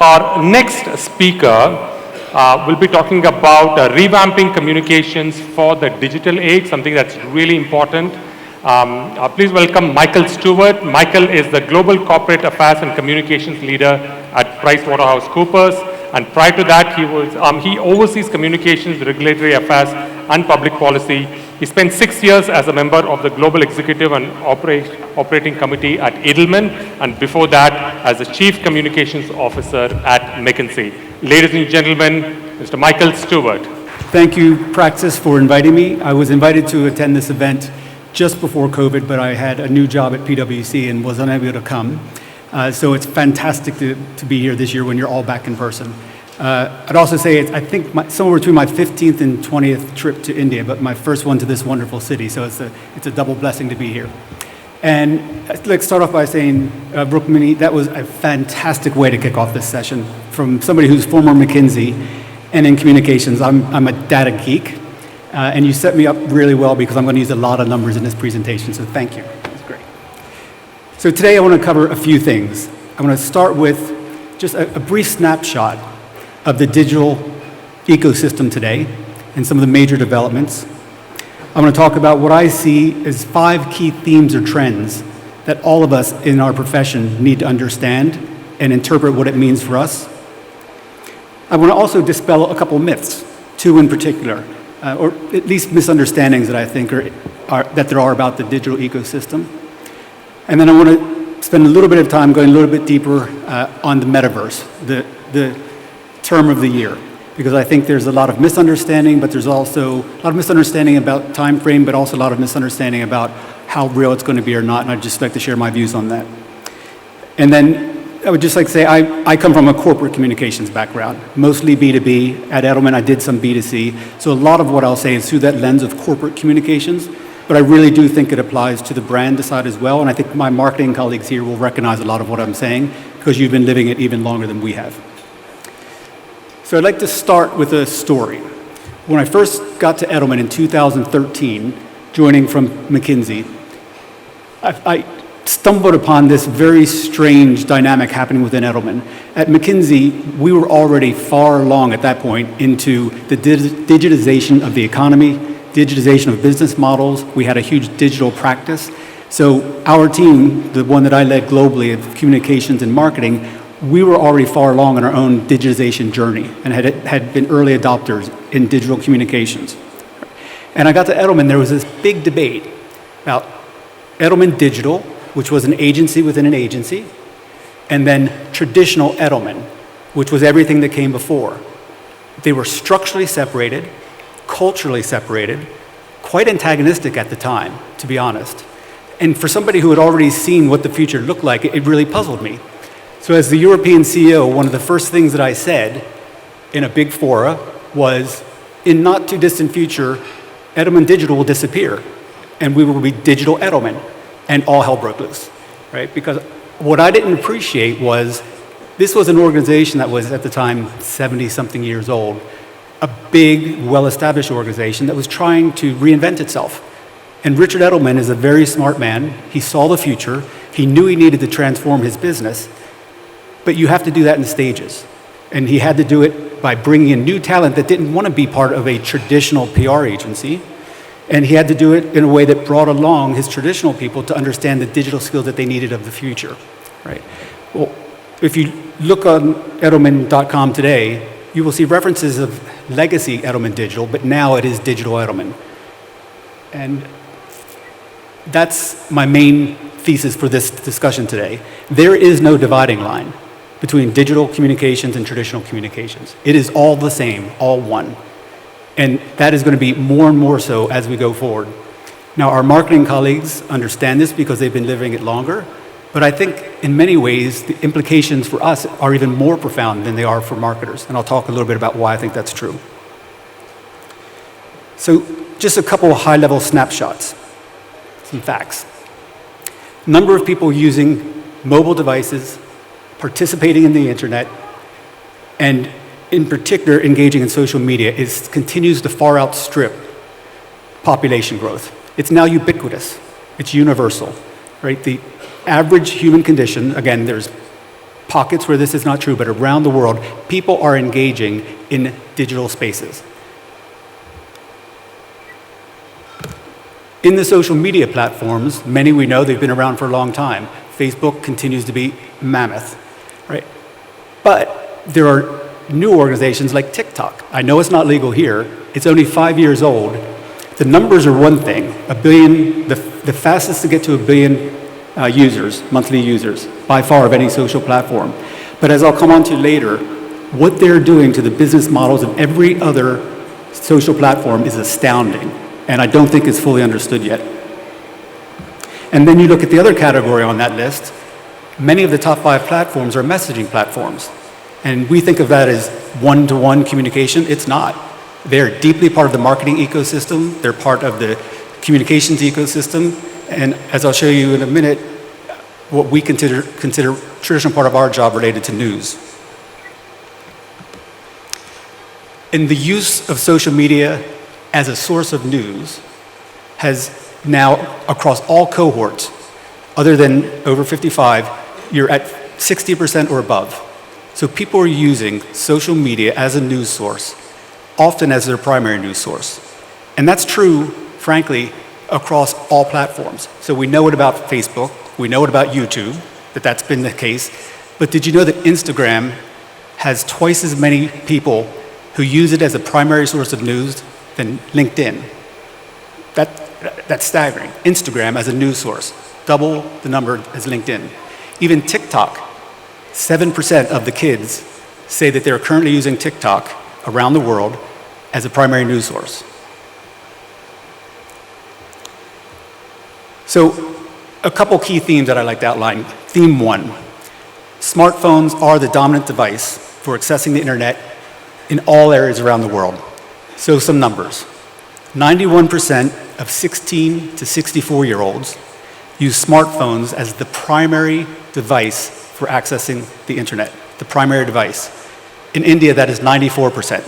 Our next speaker will be talking about revamping communications for the digital age, something that's really important. Please welcome Michael Stewart. Michael is the Global Corporate Affairs and Communications Leader at PricewaterhouseCoopers. And prior to that, he oversees communications, regulatory affairs, and public policy. He spent 6 years as a member of the Global Executive and Operating Committee at Edelman, and before that, as the Chief Communications Officer at Mckinsey. Ladies and gentlemen, Mr. Michael Stewart. Thank you, Praxis, for inviting me. I was invited to attend this event just before COVID, but I had a new job at PwC and was unable to come. So it's fantastic to be here this year when you're all back in person. I'd also say I think somewhere between my 15th and 20th trip to India, but my first one to this wonderful city, so it's a double blessing to be here. And let's start off by saying, Rukmini, that was a fantastic way to kick off this session. From somebody who's former McKinsey and in communications, I'm a data geek, and you set me up really well because I'm going to use a lot of numbers in this presentation, so thank you. That's great. So today I want to cover a few things. I want to start with just a brief snapshot of the digital ecosystem today and some of the major developments. I'm going to talk about what I see as 5 key themes or trends that all of us in our profession need to understand and interpret what it means for us. I want to also dispel a couple myths, 2 in particular, or at least misunderstandings that I think that there are about the digital ecosystem. And then I want to spend a little bit of time going a little bit deeper on the metaverse, the term of the year, because I think there's a lot of misunderstanding, but there's also a lot of misunderstanding about time frame, but also a lot of misunderstanding about how real it's going to be or not, and I'd just like to share my views on that. And then I would just like to say I come from a corporate communications background, mostly B2B. At Edelman, I did some B2C, so a lot of what I'll say is through that lens of corporate communications, but I really do think it applies to the brand side as well, and I think my marketing colleagues here will recognize a lot of what I'm saying, because you've been living it even longer than we have. So I'd like to start with a story. When I first got to Edelman in 2013, joining from McKinsey, I stumbled upon this very strange dynamic happening within Edelman. At McKinsey, we were already far along at that point into the digitization of the economy, digitization of business models. We had a huge digital practice. So our team, the one that I led globally of communications and marketing, we were already far along in our own digitization journey and had been early adopters in digital communications. And I got to Edelman, there was this big debate about Edelman Digital, which was an agency within an agency, and then traditional Edelman, which was everything that came before. They were structurally separated, culturally separated, quite antagonistic at the time, to be honest. And for somebody who had already seen what the future looked like, it really puzzled me. So as the European CEO, one of the first things that I said in a big fora was, in not too distant future, Edelman Digital will disappear, and we will be digital Edelman, and all hell broke loose, right? Because what I didn't appreciate was, this was an organization that was at the time 70-something years old, a big, well-established organization that was trying to reinvent itself. And Richard Edelman is a very smart man. He saw the future. He knew he needed to transform his business. But you have to do that in stages. And he had to do it by bringing in new talent that didn't want to be part of a traditional PR agency. And he had to do it in a way that brought along his traditional people to understand the digital skills that they needed of the future, right? Well, if you look on Edelman.com today, you will see references of legacy Edelman Digital, but now it is digital Edelman. And that's my main thesis for this discussion today. There is no dividing line between digital communications and traditional communications. It is all the same, all one. And that is going to be more and more so as we go forward. Now, our marketing colleagues understand this because they've been living it longer, but I think in many ways, the implications for us are even more profound than they are for marketers. And I'll talk a little bit about why I think that's true. So just a couple of high-level snapshots, some facts. Number of people using mobile devices, participating in the internet, and in particular engaging in social media continues to far outstrip population growth. It's now ubiquitous. It's universal, right? The average human condition, again, there's pockets where this is not true, but around the world, people are engaging in digital spaces. In the social media platforms, many we know, they've been around for a long time. Facebook continues to be mammoth, right? But there are new organizations like TikTok. I know it's not legal here. It's only 5 years old. The numbers are one thing. 1 billion, the fastest to get to 1 billion users, monthly users, by far of any social platform. But as I'll come on to later, what they're doing to the business models of every other social platform is astounding, and I don't think it's fully understood yet. And then you look at the other category on that list, many of the top 5 platforms are messaging platforms. And we think of that as one-to-one communication. It's not. They're deeply part of the marketing ecosystem. They're part of the communications ecosystem. And as I'll show you in a minute, what we consider traditional part of our job related to news. And the use of social media as a source of news has now, across all cohorts, other than over 55, you're at 60% or above. So people are using social media as a news source, often as their primary news source. And that's true, frankly, across all platforms. So we know it about Facebook, we know it about YouTube, that's been the case. But did you know that Instagram has twice as many people who use it as a primary source of news than LinkedIn? That's staggering. Instagram as a news source, double the number as LinkedIn. Even TikTok, 7% of the kids say that they're currently using TikTok around the world as a primary news source. So a couple key themes that I'd like to outline. Theme 1, smartphones are the dominant device for accessing the internet in all areas around the world. So some numbers. 91% of 16 to 64-year-olds use smartphones as the primary device for accessing the internet, the primary device. In India, that is 94%.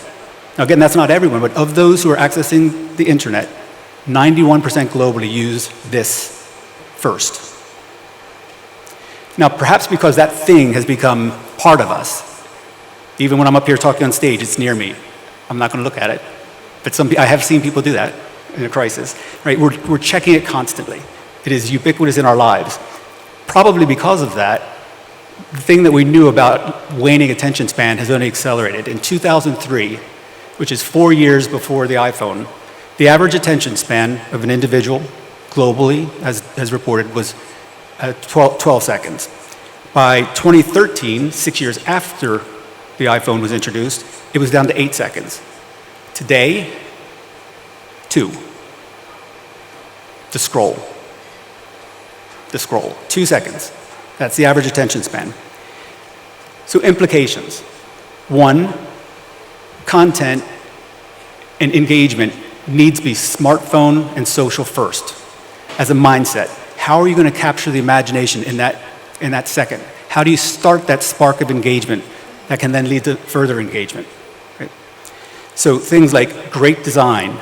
Now again, that's not everyone, but of those who are accessing the internet, 91% globally use this first. Now, perhaps because that thing has become part of us, even when I'm up here talking on stage, it's near me. I'm not going to look at it, but I have seen people do that in a crisis, right? We're checking it constantly. It is ubiquitous in our lives. Probably because of that, the thing that we knew about waning attention span has only accelerated. In 2003, which is 4 years before the iPhone, the average attention span of an individual globally, as reported, was 12 seconds. By 2013, 6 years after the iPhone was introduced, it was down to 8 seconds. Today, 2. The scroll. 2 seconds. That's the average attention span. So implications. 1, content and engagement needs to be smartphone and social first as a mindset. How are you going to capture the imagination in that second? How do you start that spark of engagement that can then lead to further engagement? Right? So things like great design,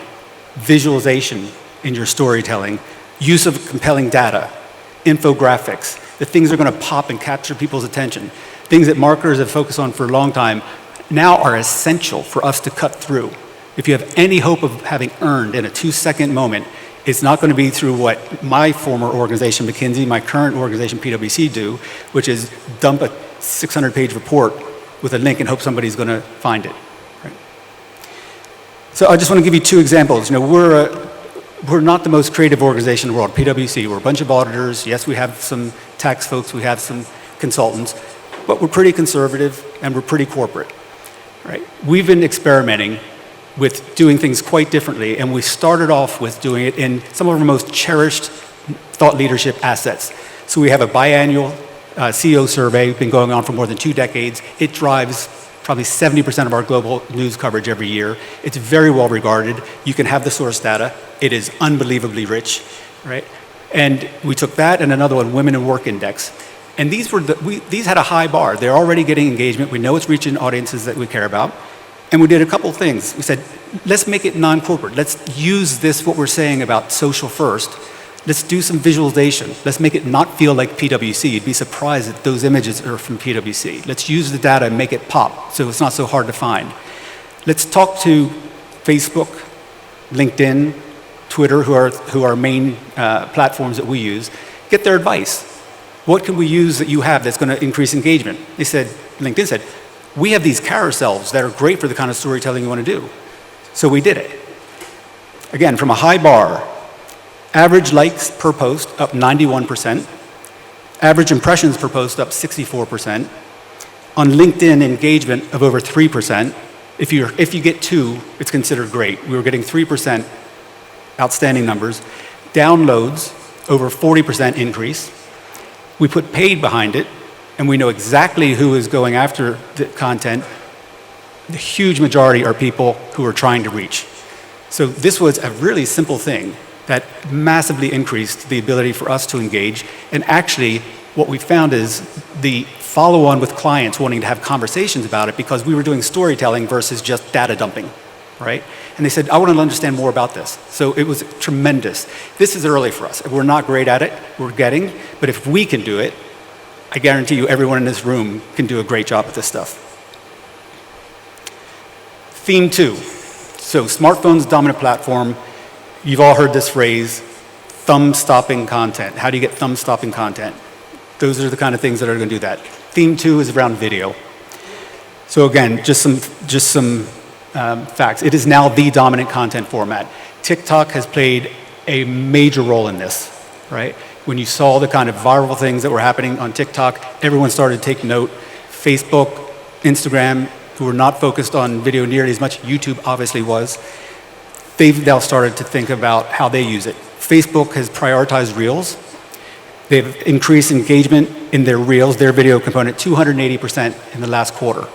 visualization in your storytelling, use of compelling data, infographics, the things that are going to pop and capture people's attention, things that marketers have focused on for a long time, now are essential for us to cut through. If you have any hope of having earned in a 2-second moment, it's not going to be through what my former organization, McKinsey, my current organization, PwC, do, which is dump a 600-page report with a link and hope somebody's going to find it. Right? So I just want to give you 2 examples. We're not the most creative organization in the world, PwC. We're a bunch of auditors. Yes, we have some tax folks, we have some consultants, but we're pretty conservative and we're pretty corporate. Right? We've been experimenting with doing things quite differently, and we started off with doing it in some of our most cherished thought leadership assets. So we have a biannual CEO survey, been going on for more than 2 decades. It drives probably 70% of our global news coverage every year. It's very well regarded. You can have the source data. It is unbelievably rich, right? And we took that and another one, Women in Work Index. And these had a high bar. They're already getting engagement. We know it's reaching audiences that we care about. And we did a couple things. We said, let's make it non-corporate. Let's use this, what we're saying about social first. Let's do some visualization. Let's make it not feel like PwC. You'd be surprised that those images are from PwC. Let's use the data and make it pop so it's not so hard to find. Let's talk to Facebook, LinkedIn, Twitter, who are main platforms that we use. Get their advice. What can we use that you have that's going to increase engagement? LinkedIn said, we have these carousels that are great for the kind of storytelling you want to do. So we did it. Again, from a high bar, average likes per post up 91%, average impressions per post up 64%, on LinkedIn engagement of over 3%. If you get 2, it's considered great. We were getting 3% outstanding numbers. Downloads, over 40% increase. We put paid behind it, and we know exactly who is going after the content. The huge majority are people who are trying to reach. So this was a really simple thing that massively increased the ability for us to engage. And actually, what we found is the follow-on with clients wanting to have conversations about it because we were doing storytelling versus just data dumping, right? And they said, I want to understand more about this. So it was tremendous. This is early for us. We're not great at it, we're getting, but if we can do it, I guarantee you everyone in this room can do a great job at this stuff. Theme 2. So smartphones dominant platform. You've all heard this phrase, thumb-stopping content. How do you get thumb-stopping content? Those are the kind of things that are going to do that. Theme 2 is around video. So again, just some facts. It is now the dominant content format. TikTok has played a major role in this, right? When you saw the kind of viral things that were happening on TikTok, everyone started to take note. Facebook, Instagram, who were not focused on video nearly as much, YouTube obviously was, they've now started to think about how they use it. Facebook has prioritized Reels. They've increased engagement in their Reels, their video component, 280% in the last quarter.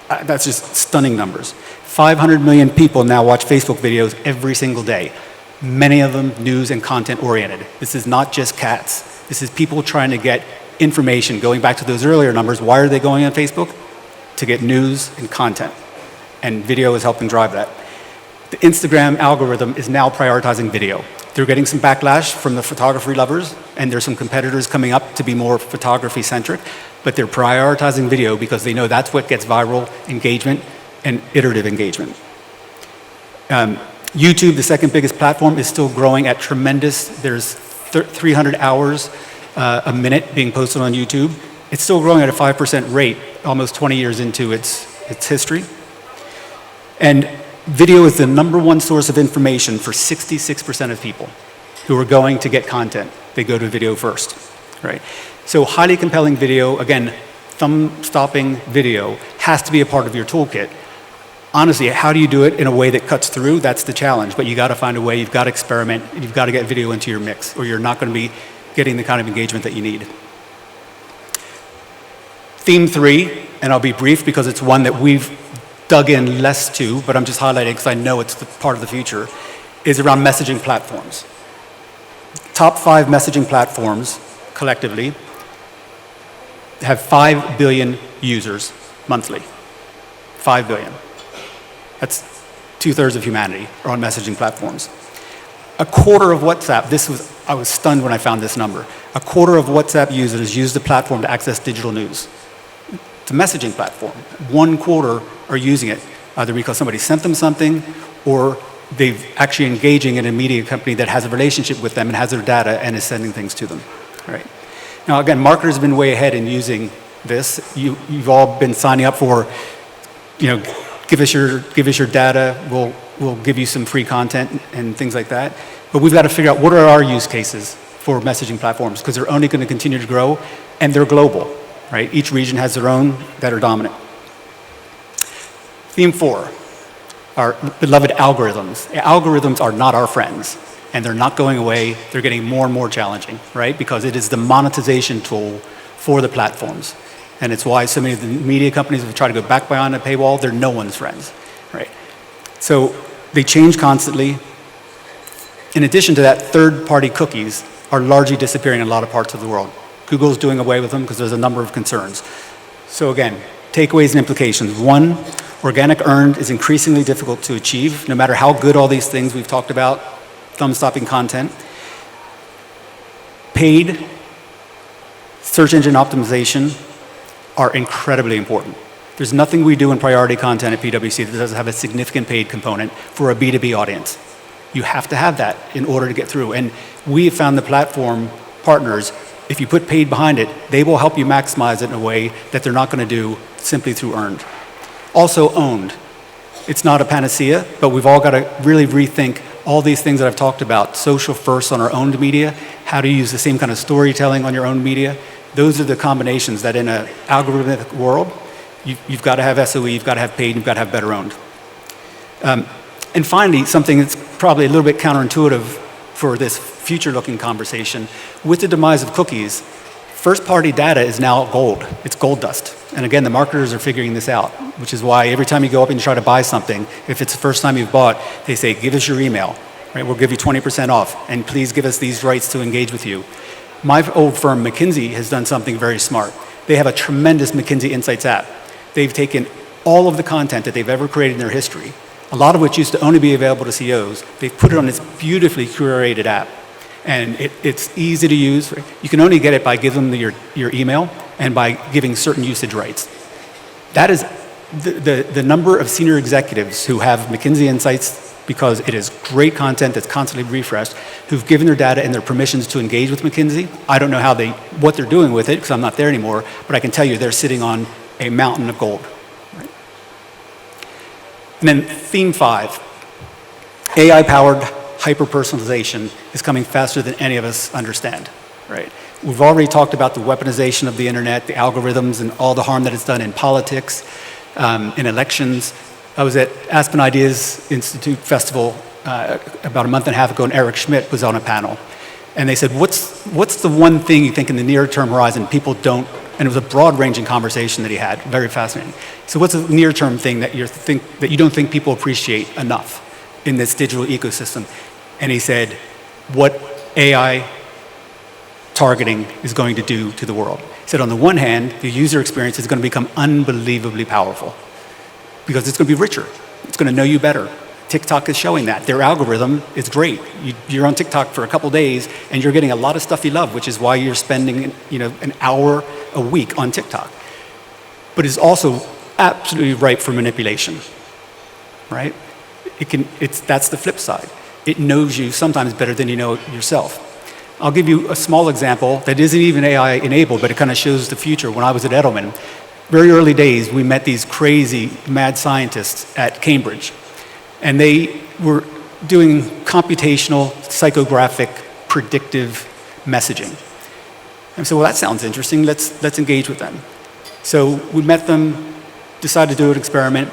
That's just stunning numbers. 500 million people now watch Facebook videos every single day. Many of them news and content oriented. This is not just cats. This is people trying to get information. Going back to those earlier numbers, why are they going on Facebook? To get news and content. And video is helping drive that. The Instagram algorithm is now prioritizing video. They're getting some backlash from the photography lovers, and there's some competitors coming up to be more photography centric, but they're prioritizing video because they know that's what gets viral engagement and iterative engagement. YouTube, the second biggest platform, is still growing at tremendous. There's 300 hours a minute being posted on YouTube. It's still growing at a 5% rate, almost 20 years into its history. And video is the #1 source of information for 66% of people who are going to get content. They go to video first, right? So highly compelling video, again, thumb-stopping video has to be a part of your toolkit. Honestly, how do you do it in a way that cuts through? That's the challenge, but you got to find a way, you've got to experiment, and you've got to get video into your mix, or you're not going to be getting the kind of engagement that you need. Theme 3, and I'll be brief because it's one that we've dug in less to, but I'm just highlighting because I know it's the part of the future, is around messaging platforms. Top 5 messaging platforms, collectively, have 5 billion users monthly. 5 billion. That's 2/3 of humanity are on messaging platforms. A quarter of WhatsApp, I was stunned when I found this number. A quarter of WhatsApp users use the platform to access digital news. It's a messaging platform. 1/4 are using it, either because somebody sent them something or they're actually engaging in a media company that has a relationship with them and has their data and is sending things to them. All right. Now again, marketers have been way ahead in using this. You've all been signing up for, give us your data, we'll give you some free content and things like that. But we've got to figure out what are our use cases for messaging platforms, because they're only going to continue to grow and they're global, right? Each region has their own that are dominant. Theme 4, our beloved algorithms. Algorithms are not our friends, and they're not going away. They're getting more and more challenging, right? Because it is the monetization tool for the platforms. And it's why so many of the media companies have tried to go back behind a paywall. They're no one's friends, right? So they change constantly. In addition to that, third-party cookies are largely disappearing in a lot of parts of the world. Google's doing away with them because there's a number of concerns. So again, takeaways and implications. 1, organic earned is increasingly difficult to achieve, no matter how good all these things we've talked about, thumb-stopping content. paid search engine optimization are incredibly important. There's nothing we do in priority content at PwC that doesn't have a significant paid component for a B2B audience. You have to have that in order to get through. And we have found the platform partners, if you put paid behind it, they will help you maximize it in a way that they're not going to do simply through earned. Also owned. It's not a panacea, but we've all got to really rethink all these things that I've talked about. Social first on our owned media, how to use the same kind of storytelling on your own media. Those are the combinations that in an algorithmic world, you've got to have SOE, you've got to have paid, you've got to have better owned. And finally, something that's probably a little bit counterintuitive for this future-looking conversation, with the demise of cookies, first-party data is now gold. It's gold dust. And again, the marketers are figuring this out, which is why every time you go up and you try to buy something, if it's the first time you've bought, they say, give us your email, right? We'll give you 20% off, and please give us these rights to engage with you. My old firm, Mckinsey, has done something very smart. They have a tremendous Mckinsey Insights App. They've taken all of the content that they've ever created in their history, a lot of which used to only be available to CEOs. They've put it on this beautifully curated app. And it's easy to use. You can only get it by giving them your email and by giving certain usage rights. That is the number of senior executives who have McKinsey Insights, because it is great content that's constantly refreshed, who've given their data and their permissions to engage with McKinsey. I don't know what they're doing with it, because I'm not there anymore, but I can tell you they're sitting on a mountain of gold. Right? And then theme 5, AI-powered hyper-personalization is coming faster than any of us understand, right? We've already talked about the weaponization of the internet, the algorithms, and all the harm that it's done in politics, in elections. I was at Aspen Ideas Institute Festival about a month and a half ago, and Eric Schmidt was on a panel. And they said, what's the one thing you think in the near-term horizon people don't, and it was a broad-ranging conversation that he had, very fascinating. So what's the near-term thing that you don't think people appreciate enough in this digital ecosystem? And he said, what AI targeting is going to do to the world. He said, on the one hand, the user experience is going to become unbelievably powerful because it's going to be richer. It's going to know you better. TikTok is showing that. Their algorithm is great. You're on TikTok for a couple days and you're getting a lot of stuff you love, which is why you're spending an hour a week on TikTok. But it's also absolutely ripe for manipulation, right? That's the flip side. It knows you sometimes better than you know yourself. I'll give you a small example that isn't even AI enabled, but it kind of shows the future. When I was at Edelman, very early days, we met these crazy mad scientists at Cambridge. And they were doing computational, psychographic, predictive messaging. And so, well, that sounds interesting. Let's engage with them. So we met them, decided to do an experiment.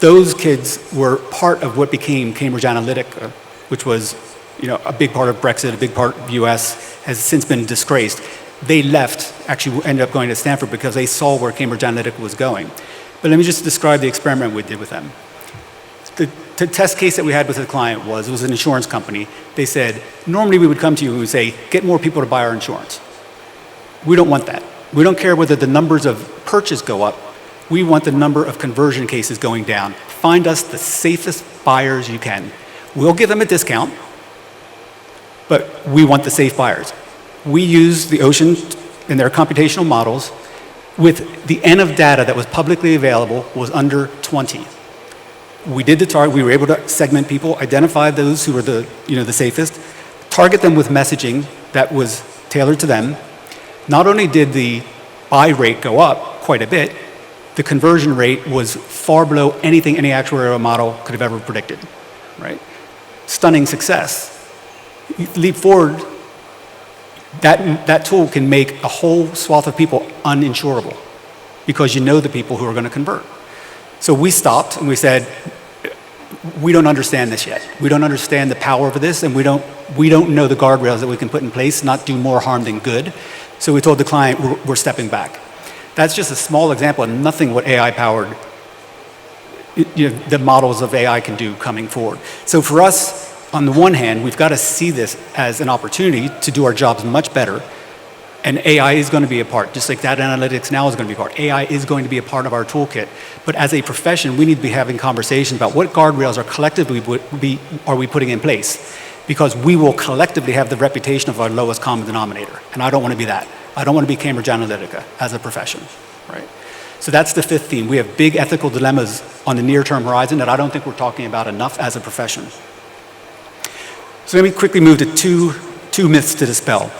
Those kids were part of what became Cambridge Analytica, which was, a big part of Brexit, a big part of US, has since been disgraced. They left, actually ended up going to Stanford because they saw where Cambridge Analytica was going. But let me just describe the experiment we did with them. The test case that we had with the client was an insurance company. They said, normally we would come to you and we would say, get more people to buy our insurance. We don't want that. We don't care whether the numbers of purchase go up. We want the number of conversion cases going down. Find us the safest buyers you can. We'll give them a discount, but we want the safe buyers. We use the Ocean in their computational models with the N of data that was publicly available was under 20. We did the target, we were able to segment people, identify those who were the safest, target them with messaging that was tailored to them. Not only did the buy rate go up quite a bit, the conversion rate was far below anything any actuarial model could have ever predicted, right? Stunning success. Leap forward, that tool can make a whole swath of people uninsurable because you know the people who are going to convert. So we stopped and we said, we don't understand this yet. We don't understand the power of this, and we don't know the guardrails that we can put in place, not do more harm than good. So we told the client, we're stepping back. That's just a small example of nothing what AI-powered, the models of AI can do coming forward. So for us, on the one hand, we've got to see this as an opportunity to do our jobs much better, and AI is going to be a part, just like data analytics now is going to be a part. AI is going to be a part of our toolkit. But as a profession, we need to be having conversations about what guardrails are collectively are we putting in place. because we will collectively have the reputation of our lowest common denominator. And I don't want to be that. I don't want to be Cambridge Analytica as a profession, right? So that's the fifth theme. We have big ethical dilemmas on the near-term horizon that I don't think we're talking about enough as a profession. So let me quickly move to two myths to dispel.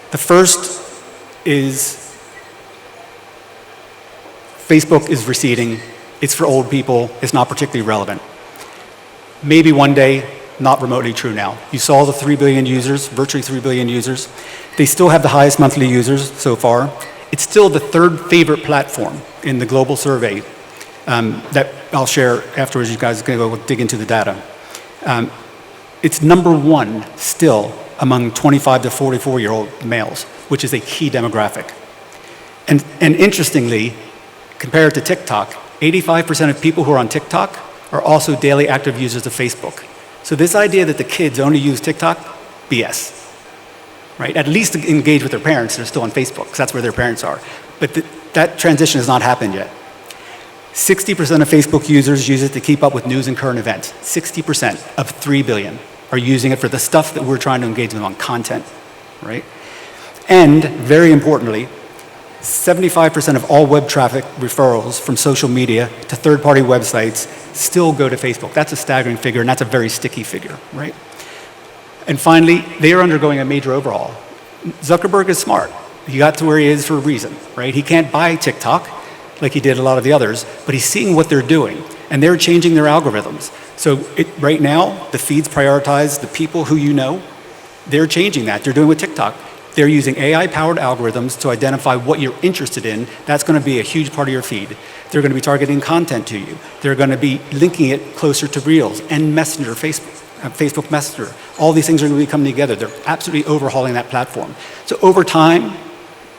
The first is Facebook is receding. It's for old people. It's not particularly relevant. Maybe one day, not remotely true now. You saw the 3 billion users, virtually 3 billion users. They still have the highest monthly users so far. It's still the third favorite platform in the global survey that I'll share afterwards. You guys can go dig into the data. It's number one still among 25 to 44-year-old males, which is a key demographic. And interestingly, compared to TikTok, 85% of people who are on TikTok are also daily active users of Facebook. So this idea that the kids only use TikTok, BS. Right? At least to engage with their parents, they're still on Facebook, because that's where their parents are. But that transition has not happened yet. 60% of Facebook users use it to keep up with news and current events. 60% of 3 billion are using it for the stuff that we're trying to engage them on, content, right? And very importantly, 75% of all web traffic referrals from social media to third-party websites still go to Facebook. That's a staggering figure, and that's a very sticky figure, right? And finally, they are undergoing a major overhaul. Zuckerberg is smart. He got to where he is for a reason, right? He can't buy TikTok like he did a lot of the others, but he's seeing what they're doing, and they're changing their algorithms. So right now, the feeds prioritize the people who you know. They're changing that. They're doing with TikTok. They're using AI-powered algorithms to identify what you're interested in. That's going to be a huge part of your feed. They're going to be targeting content to you. They're going to be linking it closer to Reels and Messenger, Facebook Messenger. All these things are going to be coming together. They're absolutely overhauling that platform. So over time,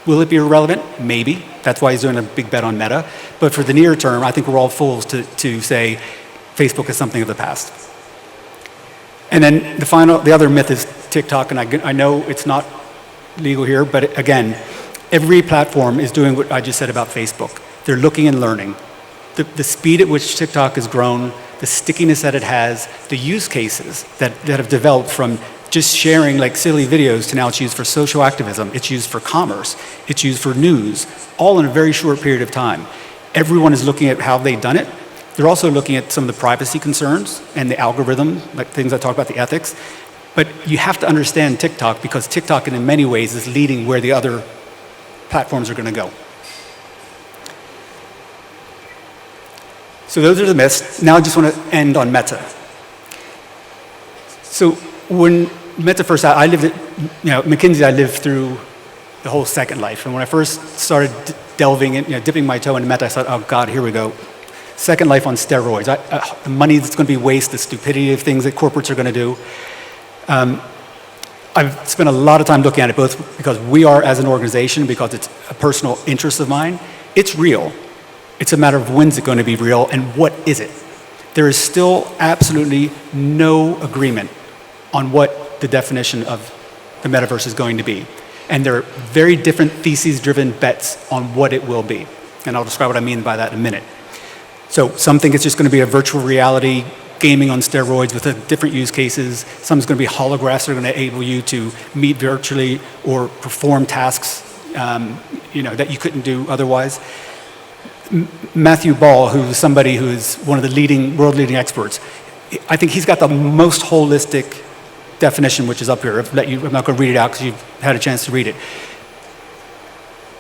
will it be irrelevant?Maybe. That's why he's doing a big bet on Meta. But for the near term, I think we're all fools to say Facebook is something of the past. And then the other myth is TikTok, and I know it's not legal here, but again, every platform is doing what I just said about Facebook. They're looking and learning. The speed at which TikTok has grown, the stickiness that it has, the use cases that have developed from just sharing like silly videos to now it's used for social activism, it's used for commerce, it's used for news, all in a very short period of time. Everyone is looking at how they've done it. They're also looking at some of the privacy concerns and the algorithm, like things I talked about, the ethics. But you have to understand TikTok because TikTok in many ways is leading where the other platforms are going to go. So those are the myths. Now I just want to end on Meta. So when Meta first out, I lived at, McKinsey, I lived through the whole Second Life. And when I first started delving in, dipping my toe into Meta, I thought, oh God, here we go. Second Life on steroids. The money that's going to be wasted, the stupidity of things that corporates are going to do. I've spent a lot of time looking at it, both because we are as an organization, because it's a personal interest of mine. It's real. It's a matter of when's it going to be real and what is it. There is still absolutely no agreement on what the definition of the metaverse is going to be. And there are very different theses-driven bets on what it will be. And I'll describe what I mean by that in a minute. So some think it's just going to be a virtual reality gaming on steroids with different use cases. Some's going to be holographs that are going to enable you to meet virtually or perform tasks that you couldn't do otherwise. Matthew Ball, who's somebody who is one of the world-leading experts, I think he's got the most holistic definition, which is up here. I'm not going to read it out because you've had a chance to read it.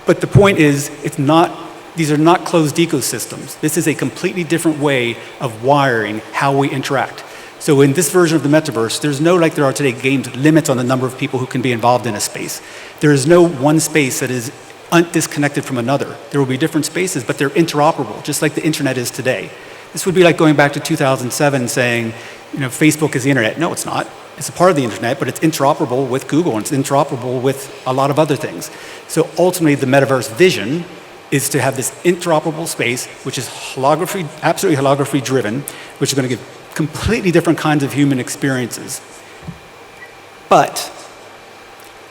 But the point is, these are not closed ecosystems. This is a completely different way of wiring how we interact. So in this version of the metaverse, there's no, like there are today, games limits on the number of people who can be involved in a space. There is no one space that is disconnected from another. There will be different spaces, but they're interoperable, just like the internet is today. This would be like going back to 2007 saying, Facebook is the internet. No, it's not. It's a part of the internet, but it's interoperable with Google, and it's interoperable with a lot of other things. So ultimately, the metaverse vision is to have this interoperable space, which is absolutely holography driven, which is going to give completely different kinds of human experiences. But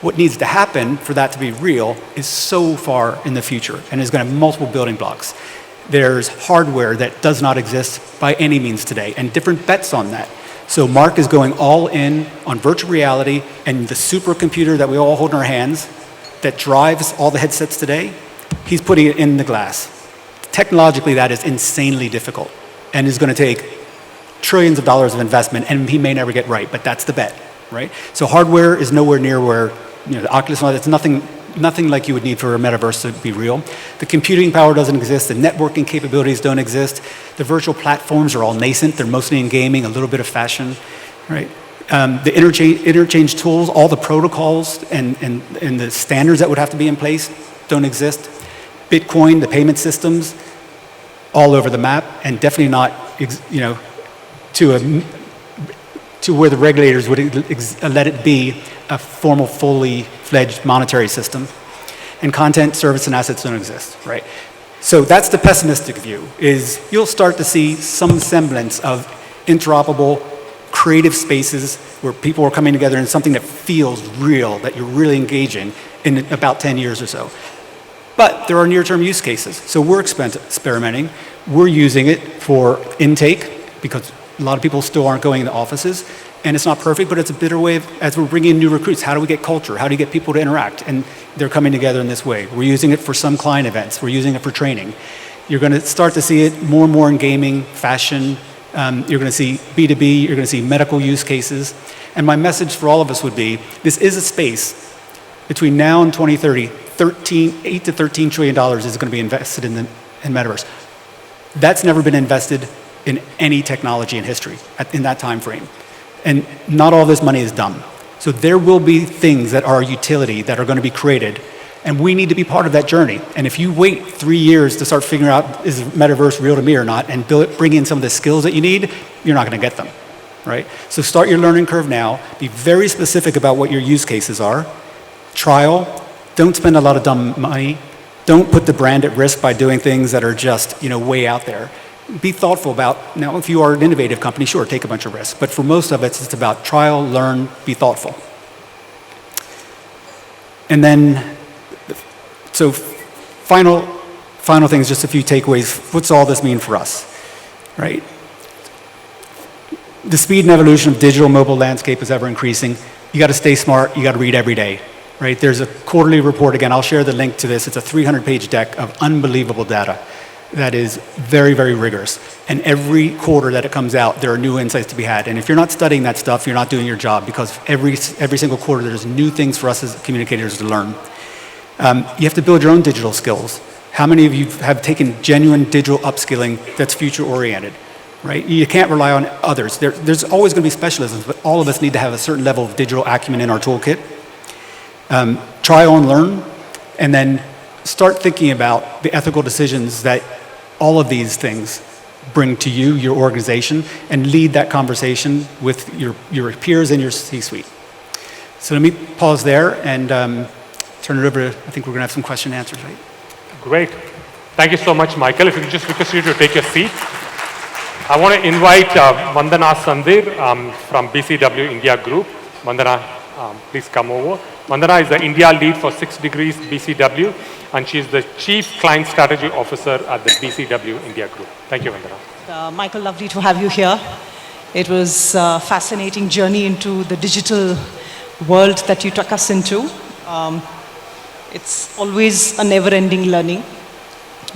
what needs to happen for that to be real is so far in the future, and is going to have multiple building blocks. There's hardware that does not exist by any means today, and different bets on that. So Mark is going all in on virtual reality, and the supercomputer that we all hold in our hands that drives all the headsets today, he's putting it in the glass. Technologically, that is insanely difficult and is going to take trillions of dollars of investment, and he may never get right, but that's the bet, right? So hardware is nowhere near where, the Oculus, it's nothing like you would need for a metaverse to be real. The computing power doesn't exist, the networking capabilities don't exist, the virtual platforms are all nascent, they're mostly in gaming, a little bit of fashion, right? The interchange tools, all the protocols and the standards that would have to be in place don't exist. Bitcoin, the payment systems, all over the map, and definitely not, to where the regulators would let it be a formal, fully fledged monetary system. And content, service, and assets don't exist, right? So that's the pessimistic view, is you'll start to see some semblance of interoperable, creative spaces where people are coming together in something that feels real, that you're really engaging in about 10 years or so. But there are near-term use cases. So we're experimenting. We're using it for intake, because a lot of people still aren't going into offices, and it's not perfect, but it's a better way of, as we're bringing in new recruits, how do we get culture? How do you get people to interact? And they're coming together in this way. We're using it for some client events. We're using it for training. You're going to start to see it more and more in gaming, fashion. You're going to see B2B. You're going to see medical use cases. And my message for all of us would be, this is a space between now and 2030, $8 to $13 trillion is going to be invested in metaverse. That's never been invested in any technology in history in that time frame. And not all this money is dumb. So there will be things that are utility that are going to be created, and we need to be part of that journey. And if you wait 3 years to start figuring out, is metaverse real to me or not, and bring in some of the skills that you need, you're not going to get them, right? So start your learning curve now. Be very specific about what your use cases are. Trial. Don't spend a lot of dumb money. Don't put the brand at risk by doing things that are just, way out there. Be thoughtful about, now if you are an innovative company, sure, take a bunch of risks. But for most of it, it's about trial, learn, be thoughtful. And then, so final things, just a few takeaways. What's all this mean for us, right? The speed and evolution of digital mobile landscape is ever increasing. You got to stay smart. You got to read every day, right? There's a quarterly report. Again, I'll share the link to this. It's a 300-page deck of unbelievable data that is very, very rigorous. And every quarter that it comes out, there are new insights to be had. And if you're not studying that stuff, you're not doing your job, because every single quarter there's new things for us as communicators to learn. You have to build your own digital skills. How many of you have taken genuine digital upskilling that's future-oriented, right? You can't rely on others. There's always going to be specialisms, but all of us need to have a certain level of digital acumen in our toolkit. Trial and learn, and then start thinking about the ethical decisions that all of these things bring to you, your organization, and lead that conversation with your peers and your C-suite. So let me pause there and turn it over to, I think we're going to have some question and answers, right? Great. Thank you so much, Michael. If you could just request you to take your seat. I want to invite Vandana Sandhir from BCW India Group. Vandana, please come over. Vandana is the India lead for 6 Degrees BCW, and she is the Chief Client Strategy Officer at the BCW India Group. Thank you, Vandana. Michael, lovely to have you here. It was a fascinating journey into the digital world that you took us into. It's always a never-ending learning.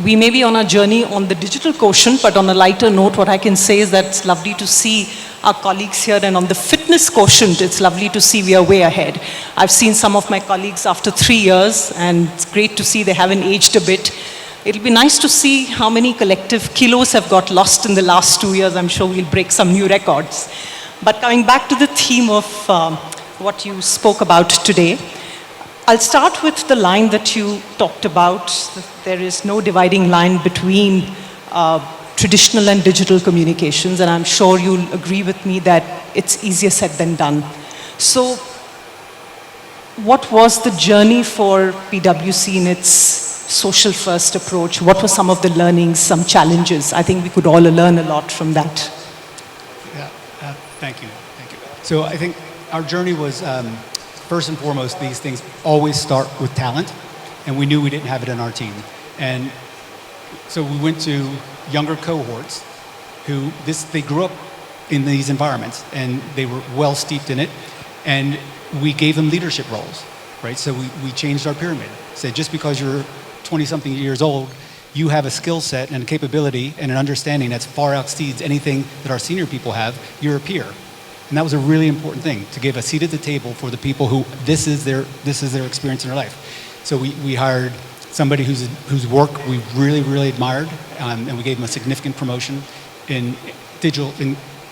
We may be on a journey on the digital quotient, but on a lighter note, what I can say is that it's lovely to see our colleagues here, and on the fitness quotient, it's lovely to see we are way ahead. I've seen some of my colleagues after 3 years, and it's great to see they haven't aged a bit. It'll be nice to see how many collective kilos have got lost in the last 2 years. I'm sure we'll break some new records. But coming back to the theme of what you spoke about today, I'll start with the line that you talked about. There is no dividing line between traditional and digital communications, and I'm sure you'll agree with me that it's easier said than done. So what was the journey for PwC in its social first approach? What were some of the learnings, some challenges? I think we could all learn a lot from that. Yeah, thank you. So I think our journey was, first and foremost, these things always start with talent, and we knew we didn't have it in our team. And so we went to younger cohorts who, they grew up in these environments, and they were well steeped in it, and we gave them leadership roles, right? So we changed our pyramid. Said just because you're 20-something years old, you have a skill set and a capability and an understanding that's far exceeds anything that our senior people have, you're a peer. And that was a really important thing, to give a seat at the table for the people who this is their experience in their life. So we hired somebody whose work we really, really admired, and we gave him a significant promotion in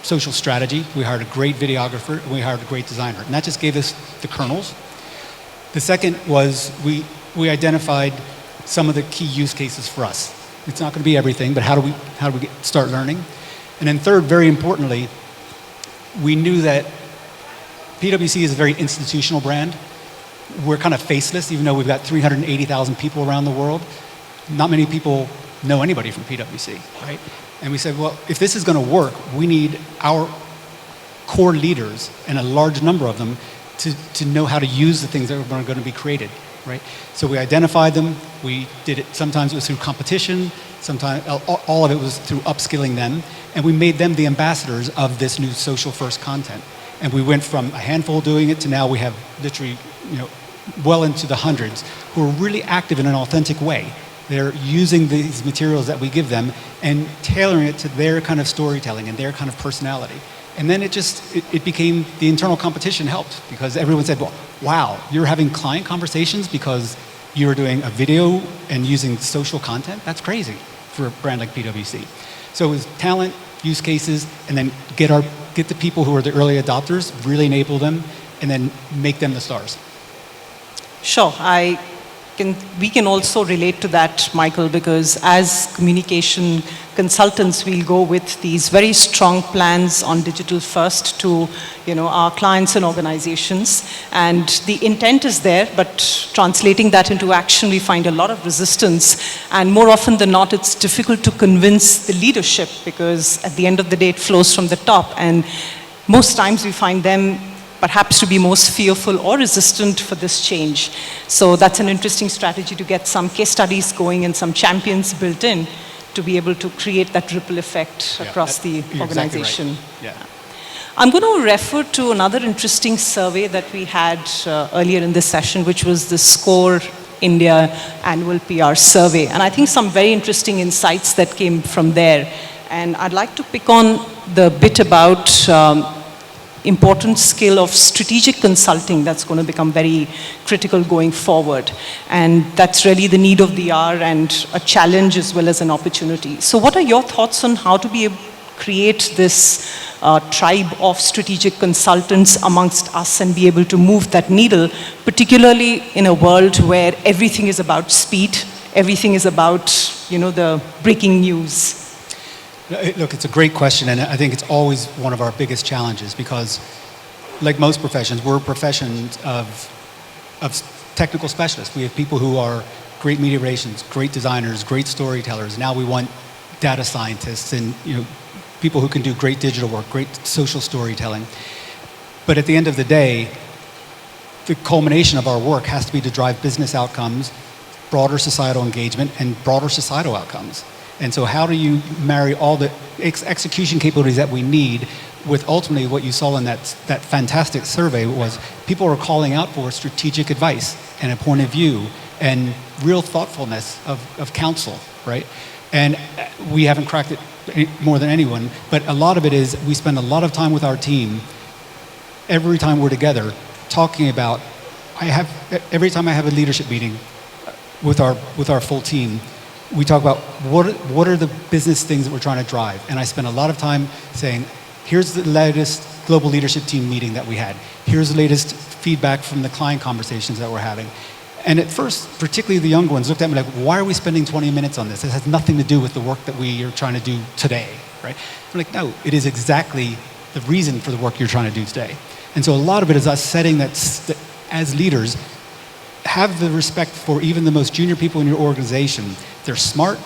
social strategy. We hired a great videographer, and we hired a great designer. And that just gave us the kernels. The second was we identified some of the key use cases for us. It's not going to be everything, but how do we start learning? And then third, very importantly, we knew that PwC is a very institutional brand. We're kind of faceless, even though we've got 380,000 people around the world. Not many people know anybody from PwC, right? And we said, well, if this is going to work, we need our core leaders, and a large number of them, to know how to use the things that are going to be created, right? So we identified them. We did it. Sometimes it was through competition. Sometimes all of it was through upskilling them, and we made them the ambassadors of this new social-first content. And we went from a handful doing it to now we have literally, well into the hundreds who are really active in an authentic way. They're using these materials that we give them and tailoring it to their kind of storytelling and their kind of personality. And then it became, the internal competition helped, because everyone said, well, wow, you're having client conversations because you're doing a video and using social content? That's crazy for a brand like PwC. So it was talent, use cases, and then get the people who are the early adopters, really enable them, and then make them the stars. Sure, we can also relate to that, Michael, because as communication consultants, we'll go with these very strong plans on digital first to our clients and organizations. And the intent is there, but translating that into action, we find a lot of resistance. And more often than not, it's difficult to convince the leadership, because at the end of the day, it flows from the top. And most times we find them perhaps to be most fearful or resistant for this change. So that's an interesting strategy, to get some case studies going and some champions built in to be able to create that ripple effect across the organization. Exactly right. Yeah. I'm going to refer to another interesting survey that we had earlier in this session, which was the SCORE India annual PR survey. And I think some very interesting insights that came from there. And I'd like to pick on the bit about important skill of strategic consulting that's going to become very critical going forward. And that's really the need of the hour, and a challenge as well as an opportunity. So what are your thoughts on how to be able to create this tribe of strategic consultants amongst us and be able to move that needle, particularly in a world where everything is about speed, everything is about, the breaking news? Look, it's a great question, and I think it's always one of our biggest challenges, because like most professions, we're a profession of technical specialists. We have people who are great media relations, great designers, great storytellers. Now we want data scientists and people who can do great digital work, great social storytelling. But at the end of the day, the culmination of our work has to be to drive business outcomes, broader societal engagement, and broader societal outcomes. And so how do you marry all the execution capabilities that we need with ultimately what you saw in that fantastic survey was people are calling out for strategic advice and a point of view and real thoughtfulness of counsel, right? And we haven't cracked it more than anyone, but a lot of it is we spend a lot of time with our team every time we're together talking about, every time I have a leadership meeting with our full team, we talk about what are the business things that we're trying to drive. And I spend a lot of time saying, here's the latest global leadership team meeting that we had. Here's the latest feedback from the client conversations that we're having. And at first, particularly the young ones looked at me like, why are we spending 20 minutes on this? This has nothing to do with the work that we are trying to do today, right? I'm like, no, it is exactly the reason for the work you're trying to do today. And so a lot of it is us setting that as leaders, have the respect for even the most junior people in your organization. They're smart,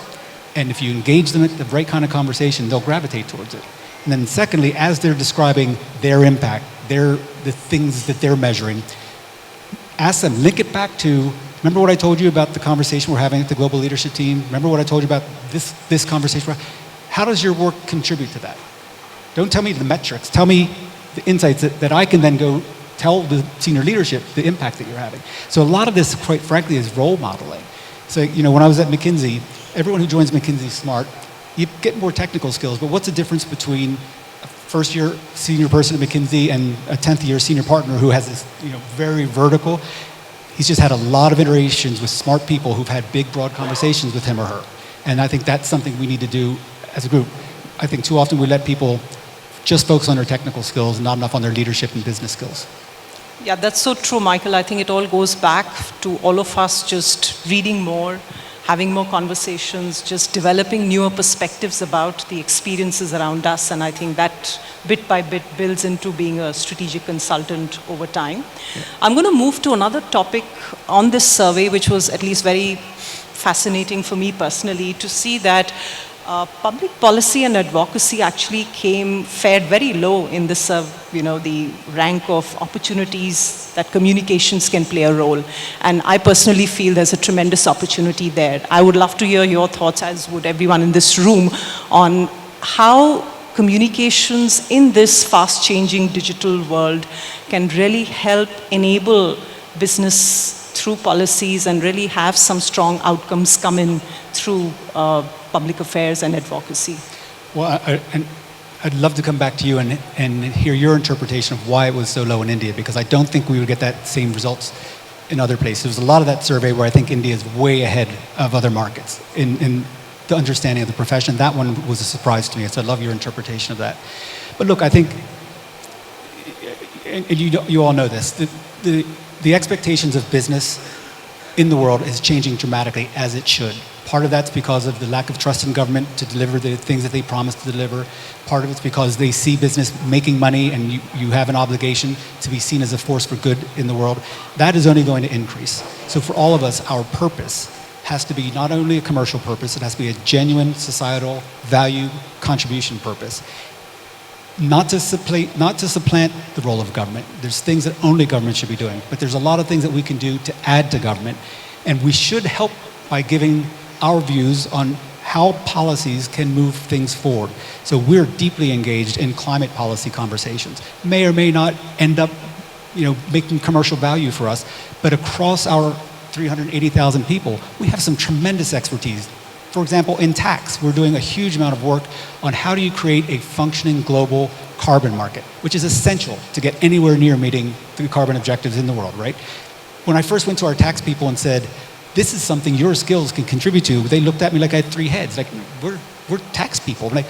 and if you engage them at the right kind of conversation, they'll gravitate towards it. And then secondly, as they're describing their impact, the things that they're measuring, ask them, link it back to, remember what I told you about the conversation we're having at the global leadership team? Remember what I told you about this conversation? How does your work contribute to that? Don't tell me the metrics. Tell me the insights that I can then go tell the senior leadership the impact that you're having. So a lot of this, quite frankly, is role modeling. So, when I was at McKinsey, everyone who joins McKinsey is smart. You get more technical skills, but what's the difference between a first-year senior person at McKinsey and a 10th-year senior partner who has this, very vertical? He's just had a lot of iterations with smart people who've had big, broad conversations with him or her. And I think that's something we need to do as a group. I think too often we let people just focus on their technical skills, not enough on their leadership and business skills. Yeah, that's so true, Michael. I think it all goes back to all of us just reading more, having more conversations, just developing newer perspectives about the experiences around us. And I think that bit by bit builds into being a strategic consultant over time. Yeah. I'm going to move to another topic on this survey, which was at least very fascinating for me personally, to see that public policy and advocacy actually fared very low in this, the rank of opportunities that communications can play a role. And I personally feel there's a tremendous opportunity there. I would love to hear your thoughts, as would everyone in this room, on how communications in this fast-changing digital world can really help enable business through policies and really have some strong outcomes come in through public affairs and advocacy. Well, I'd love to come back to you and hear your interpretation of why it was so low in India, because I don't think we would get that same results in other places. There's a lot of that survey where I think India is way ahead of other markets in the understanding of the profession. That one was a surprise to me, so I'd love your interpretation of that. But look, I think, and you all know this, the expectations of business in the world is changing dramatically, as it should. Part of that's because of the lack of trust in government to deliver the things that they promise to deliver. Part of it's because they see business making money and you have an obligation to be seen as a force for good in the world. That is only going to increase. So for all of us, our purpose has to be not only a commercial purpose, it has to be a genuine societal value contribution purpose. Not to supplant the role of government. There's things that only government should be doing, but there's a lot of things that we can do to add to government. And we should help by giving our views on how policies can move things forward. So we're deeply engaged in climate policy conversations. May or may not end up, making commercial value for us, but across our 380,000 people, we have some tremendous expertise. For example, in tax, we're doing a huge amount of work on how do you create a functioning global carbon market, which is essential to get anywhere near meeting the carbon objectives in the world, right? When I first went to our tax people and said, this is something your skills can contribute to, they looked at me like I had three heads. Like, we're tax people. I'm like,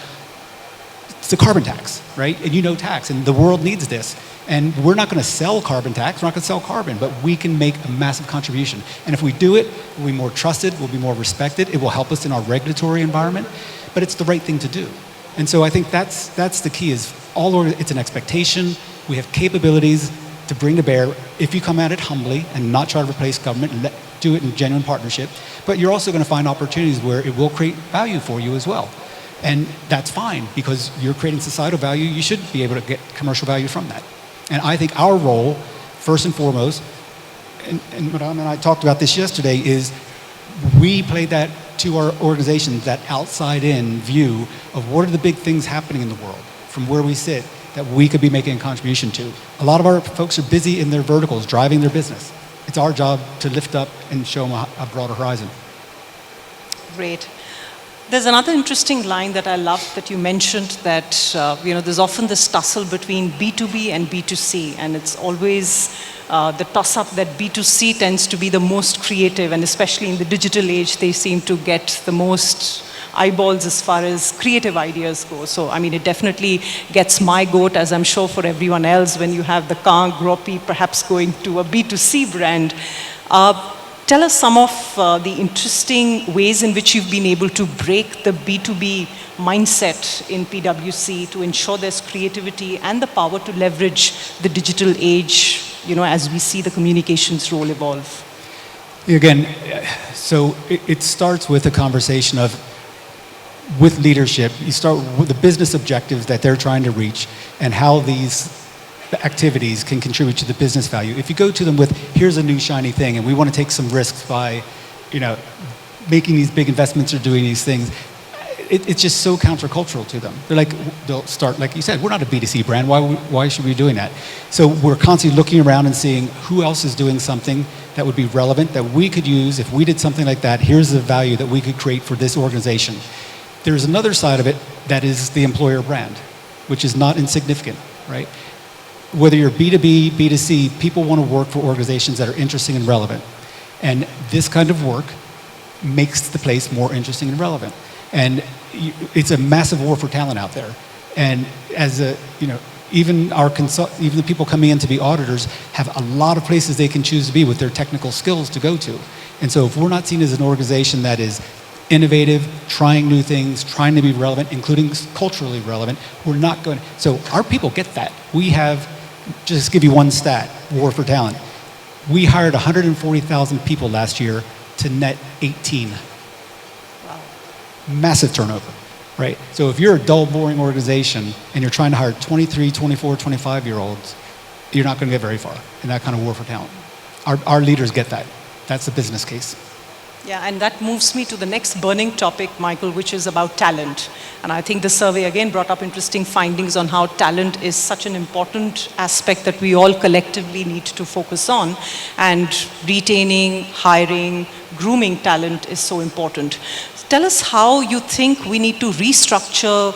it's the carbon tax, right? And tax, and the world needs this. And we're not going to sell carbon tax, we're not going to sell carbon, but we can make a massive contribution. And if we do it, we'll be more trusted, we'll be more respected, it will help us in our regulatory environment, but it's the right thing to do. And so I think that's the key, is it's an expectation, we have capabilities to bring to bear if you come at it humbly and not try to replace government and do it in genuine partnership, but you're also going to find opportunities where it will create value for you as well. And that's fine, because you're creating societal value, you should be able to get commercial value from that. And I think our role, first and foremost, and Vandana and I talked about this yesterday, is we play that to our organizations, that outside-in view of what are the big things happening in the world from where we sit that we could be making a contribution to. A lot of our folks are busy in their verticals, driving their business. It's our job to lift up and show them a broader horizon. Great. There's another interesting line that I love that you mentioned, that there's often this tussle between B2B and B2C, and it's always the toss-up that B2C tends to be the most creative, and especially in the digital age, they seem to get the most eyeballs as far as creative ideas go. So, it definitely gets my goat, as I'm sure for everyone else, when you have the car groppy perhaps going to a B2C brand. Tell us some of the interesting ways in which you've been able to break the B2B mindset in PwC to ensure there's creativity and the power to leverage the digital age, as we see the communications role evolve. Again, so it starts with a conversation with leadership. You start with the business objectives that they're trying to reach and how these activities can contribute to the business value. If you go to them with, here's a new shiny thing, and we want to take some risks by, making these big investments or doing these things, it's just so countercultural to them. They'll start, like you said, we're not a B2C brand. Why should we be doing that? So we're constantly looking around and seeing who else is doing something that would be relevant, that we could use. If we did something like that, here's the value that we could create for this organization. There's another side of it that is the employer brand, which is not insignificant, right? Whether you're B2B, B2C, people want to work for organizations that are interesting and relevant. And this kind of work makes the place more interesting and relevant. And it's a massive war for talent out there. And as even the people coming in to be auditors have a lot of places they can choose to be with their technical skills to go to. And so if we're not seen as an organization that is innovative, trying new things, trying to be relevant, including culturally relevant, we're not going. So our people get that. We have, just to give you one stat, war for talent. We hired 140,000 people last year to net 18. Wow. Massive turnover, right? So if you're a dull, boring organization and you're trying to hire 23, 24, 25-year-olds, you're not going to get very far in that kind of war for talent. Our leaders get that. That's the business case. Yeah, and that moves me to the next burning topic, Michael, which is about talent. And I think the survey again brought up interesting findings on how talent is such an important aspect that we all collectively need to focus on. And retaining, hiring, grooming talent is so important. Tell us how you think we need to restructure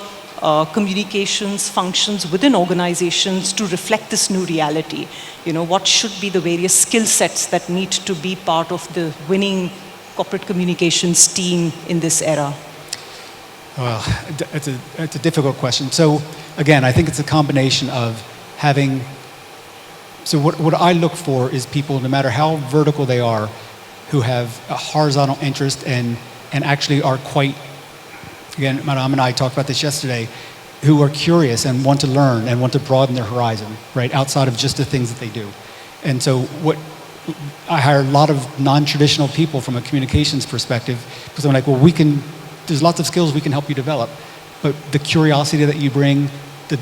communications functions within organizations to reflect this new reality. What should be the various skill sets that need to be part of the winning corporate communications team in this era? Well, it's a difficult question. So again, I think it's a combination of having, so what I look for is people, no matter how vertical they are, who have a horizontal interest and actually are quite, again, Madam and I talked about this yesterday, who are curious and want to learn and want to broaden their horizon, right, outside of just the things that they do. And so I hire a lot of non-traditional people from a communications perspective because I'm like, well, there's lots of skills we can help you develop, but the curiosity that you bring, the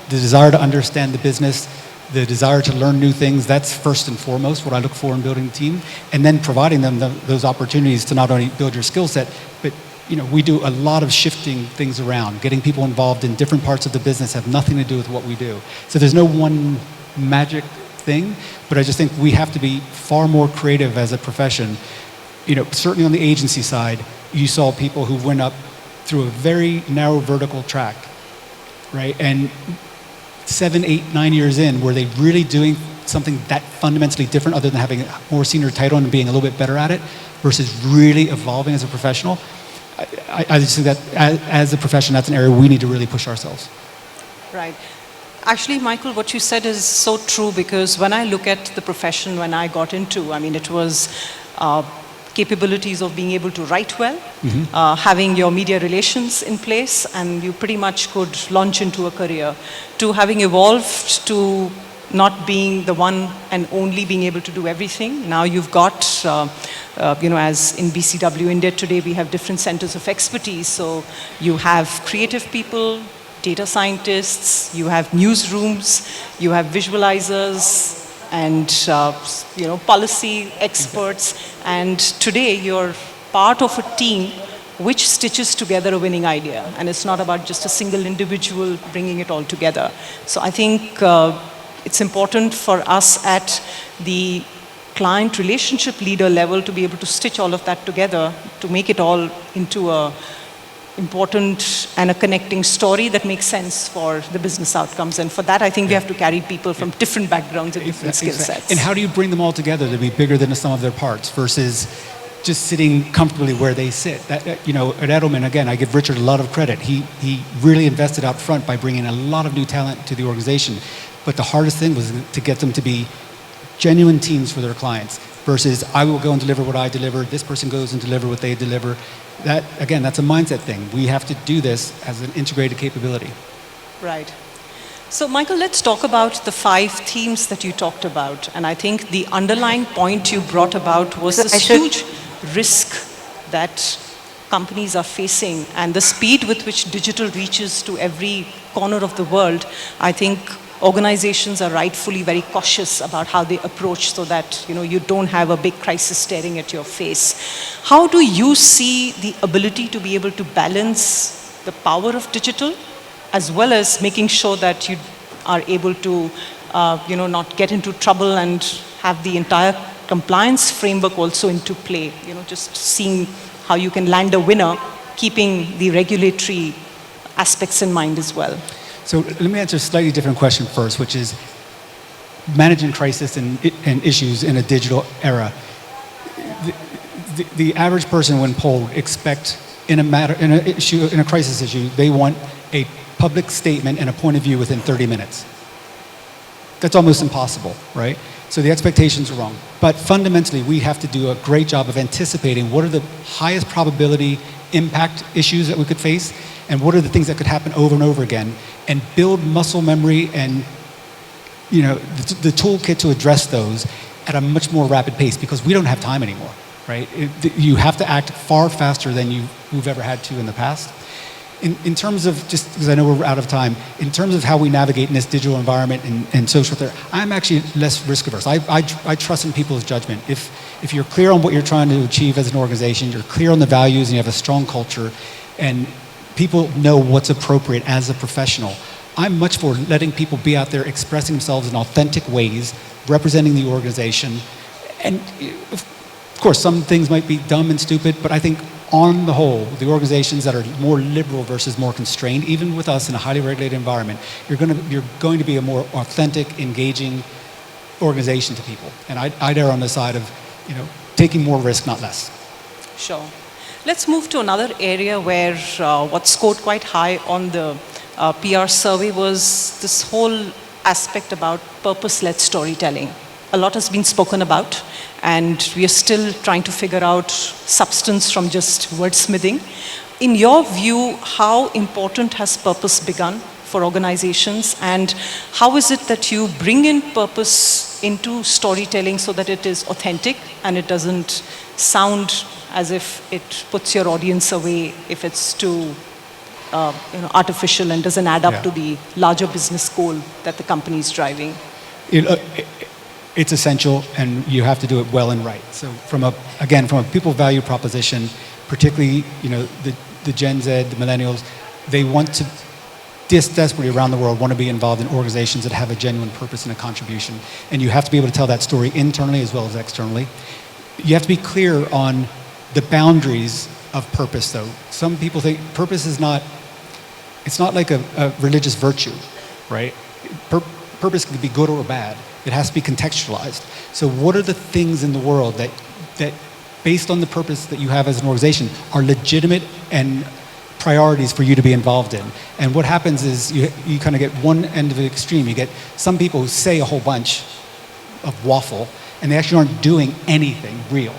desire to understand the business, the desire to learn new things, that's first and foremost what I look for in building a team, and then providing them those opportunities to not only build your skill set, but we do a lot of shifting things around, getting people involved in different parts of the business have nothing to do with what we do. So there's no one magic thing, but I just think we have to be far more creative as a profession. Certainly on the agency side, you saw people who went up through a very narrow vertical track, right? And 7, 8, 9 years in, were they really doing something that fundamentally different other than having a more senior title and being a little bit better at it versus really evolving as a professional? I just think that as a profession, that's an area we need to really push ourselves. Right. Actually, Michael, what you said is so true because when I look at the profession when I got into, it was capabilities of being able to write well, having your media relations in place, and you pretty much could launch into a career, to having evolved to not being the one and only being able to do everything. Now you've got, as in BCW India today, we have different centers of expertise. So you have creative people, data scientists, you have newsrooms, you have visualizers, and policy experts. And today you're part of a team which stitches together a winning idea. And it's not about just a single individual bringing it all together. So I think it's important for us at the client relationship leader level to be able to stitch all of that together to make it all into a important and a connecting story that makes sense for the business outcomes. And for that, I think we have to carry people from different backgrounds and different skill sets. And how do you bring them all together to be bigger than the sum of their parts versus just sitting comfortably where they sit? At Edelman, again, I give Richard a lot of credit. He really invested out front by bringing a lot of new talent to the organization. But the hardest thing was to get them to be genuine teams for their clients versus I will go and deliver what I deliver, this person goes and deliver what they deliver. That, again, that's a mindset thing. We have to do this as an integrated capability. Right. So, Michael, let's talk about the 5 themes that you talked about. And I think the underlying point you brought about was this huge risk that companies are facing and the speed with which digital reaches to every corner of the world. I think organizations are rightfully very cautious about how they approach so that you don't have a big crisis staring at your face. How do you see the ability to be able to balance the power of digital as well as making sure that you are able to not get into trouble and have the entire compliance framework also into play, just seeing how you can land a winner, keeping the regulatory aspects in mind as well? So let me answer a slightly different question first, which is managing crisis and issues in a digital era. The average person, when polled, expect in a crisis issue, they want a public statement and a point of view within 30 minutes. That's almost impossible, right? So the expectations are wrong. But fundamentally, we have to do a great job of anticipating what are the highest probability impact issues that we could face, and what are the things that could happen over and over again, and build muscle memory and the toolkit to address those at a much more rapid pace, because we don't have time anymore, right? You have to act far faster than you've ever had to in the past. In terms of, just because I know we're out of time, in terms of how we navigate in this digital environment and social threat, I'm actually less risk averse. I trust in people's judgment. If you're clear on what you're trying to achieve as an organization, you're clear on the values, and you have a strong culture, and people know what's appropriate as a professional, I'm much for letting people be out there expressing themselves in authentic ways, representing the organization. And of course, some things might be dumb and stupid, but I think on the whole, the organizations that are more liberal versus more constrained, even with us in a highly regulated environment, you're going to be a more authentic, engaging organization to people. And I'd err on the side of taking more risk, not less. Sure. Let's move to another area where what scored quite high on the PR survey was this whole aspect about purpose-led storytelling. A lot has been spoken about, and we are still trying to figure out substance from just wordsmithing. In your view, how important has purpose begun for organizations, and how is it that you bring in purpose into storytelling so that it is authentic and it doesn't sound as if it puts your audience away if it's too artificial and doesn't add up to the larger business goal that the company is driving? It's essential, and you have to do it well and right. So from a people value proposition, particularly the Gen Z, the millennials, they want to desperately around the world want to be involved in organizations that have a genuine purpose and a contribution. And you have to be able to tell that story internally as well as externally. You have to be clear on the boundaries of purpose, though. Some people think purpose is not like a religious virtue, right? Purpose can be good or bad. It has to be contextualized. So what are the things in the world that based on the purpose that you have as an organization, are legitimate and priorities for you to be involved in? And what happens is you kind of get one end of the extreme. You get some people who say a whole bunch of waffle, and they actually aren't doing anything real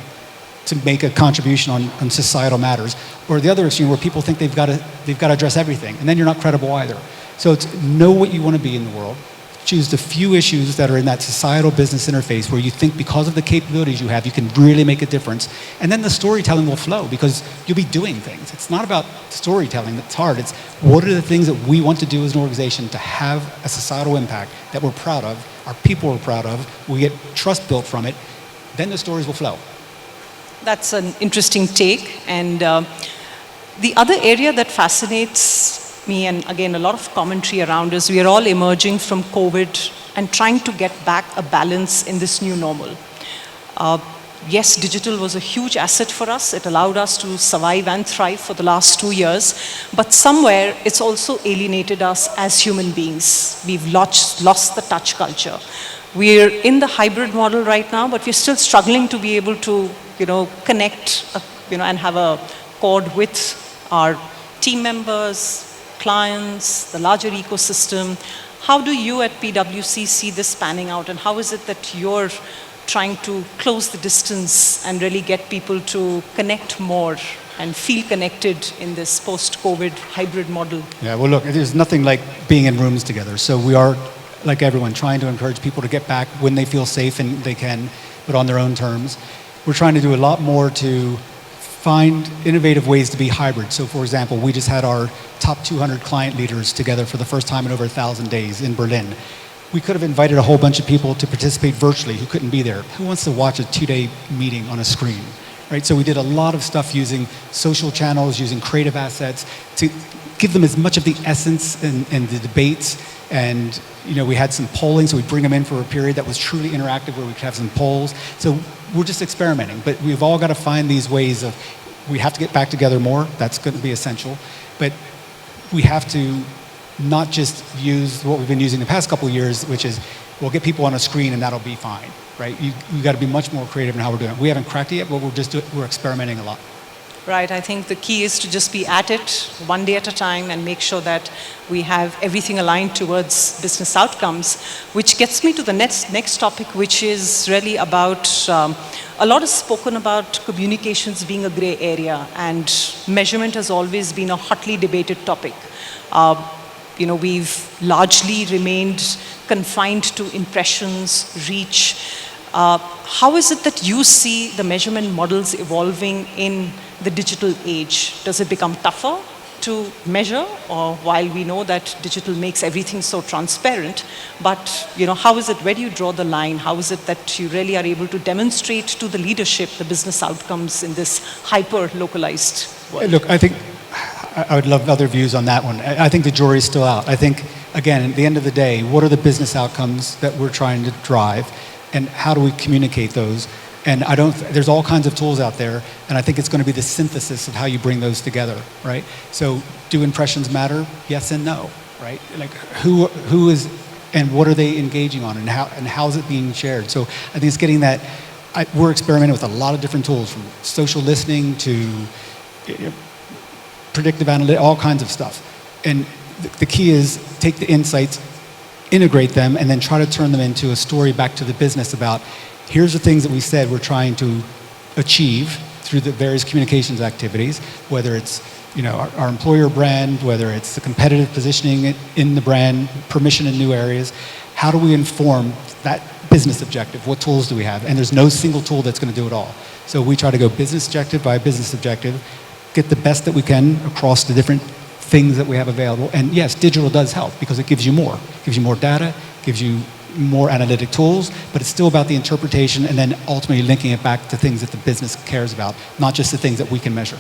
to make a contribution on societal matters. Or the other extreme, where people think they've got to address everything, and then you're not credible either. So it's know what you want to be in the world. Choose the few issues that are in that societal business interface where you think because of the capabilities you have, you can really make a difference. And then the storytelling will flow because you'll be doing things. It's not about storytelling that's hard. It's what are the things that we want to do as an organization to have a societal impact that we're proud of, our people are proud of, we get trust built from it, then the stories will flow. That's an interesting take. And the other area that fascinates me, and again, a lot of commentary around us, we are all emerging from COVID and trying to get back a balance in this new normal. Yes, digital was a huge asset for us. It allowed us to survive and thrive for the last 2 years. But somewhere, it's also alienated us as human beings. We've lost the touch culture. We're in the hybrid model right now, but we're still struggling to be able to, connect, and have a chord with our team members, clients, the larger ecosystem. How do you at PwC see this panning out, and how is it that you're trying to close the distance and really get people to connect more and feel connected in this post-COVID hybrid model? Yeah, well, look, there's nothing like being in rooms together. So we are, like everyone, trying to encourage people to get back when they feel safe and they can, but on their own terms. We're trying to do a lot more to find innovative ways to be hybrid. So for example, we just had our top 200 client leaders together for the first time in over 1,000 days in Berlin. we could have invited a whole bunch of people to participate virtually who couldn't be there. Who wants to watch a 2-day meeting on a screen, right? So we did a lot of stuff using social channels, using creative assets to give them as much of the essence and the debates. And we had some polling, so we'd bring them in for a period that was truly interactive where we could have some polls. So we're just experimenting, but we've all got to find these ways of, we have to get back together more, that's going to be essential, but we have to not just use what we've been using the past couple of years, which is we'll get people on a screen and that'll be fine, right? You've got to be much more creative in how we're doing it. We haven't cracked it yet, but we're experimenting a lot. Right, I think the key is to just be at it one day at a time and make sure that we have everything aligned towards business outcomes, which gets me to the next topic, which is really about, a lot is spoken about communications being a gray area, and measurement has always been a hotly debated topic. We've largely remained confined to impressions, reach. How is it that you see the measurement models evolving in the digital age? Does it become tougher to measure, or while we know that digital makes everything so transparent, but how is it, where do you draw the line? How is it that you really are able to demonstrate to the leadership the business outcomes in this hyper-localized world? Look, I think I would love other views on that one. I think the jury's still out. I think, again, at the end of the day, what are the business outcomes that we're trying to drive, and how do we communicate those? And there's all kinds of tools out there, and I think it's going to be the synthesis of how you bring those together, right? So do impressions matter? Yes and no, right? Like who is, and what are they engaging on, and how is it being shared? So I think it's getting that, we're experimenting with a lot of different tools, from social listening to predictive analytics, all kinds of stuff. And the key is take the insights, integrate them, and then try to turn them into a story back to the business about, here's the things that we said we're trying to achieve through the various communications activities, whether it's our employer brand, whether it's the competitive positioning in the brand, permission in new areas. How do we inform that business objective? What tools do we have? And there's no single tool that's going to do it all. So we try to go business objective by business objective, get the best that we can across the different things that we have available. And yes, digital does help because it gives you more. It gives you more data, gives you more analytic tools, but it's still about the interpretation and then ultimately linking it back to things that the business cares about, not just the things that we can measure.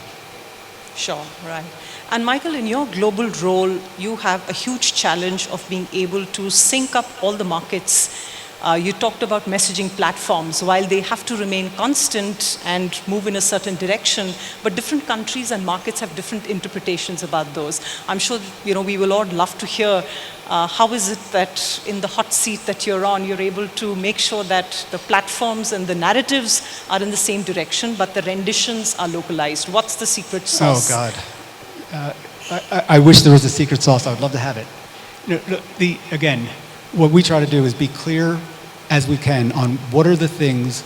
Sure, right. And Michael, in your global role, you have a huge challenge of being able to sync up all the markets. You talked about messaging platforms. While they have to remain constant and move in a certain direction, but different countries and markets have different interpretations about those. I'm sure we will all love to hear how is it that in the hot seat that you're on, you're able to make sure that the platforms and the narratives are in the same direction, but the renditions are localized. What's the secret sauce? Oh, God. I wish there was a secret sauce. I would love to have it. Again, what we try to do is be clear as we can on what are the things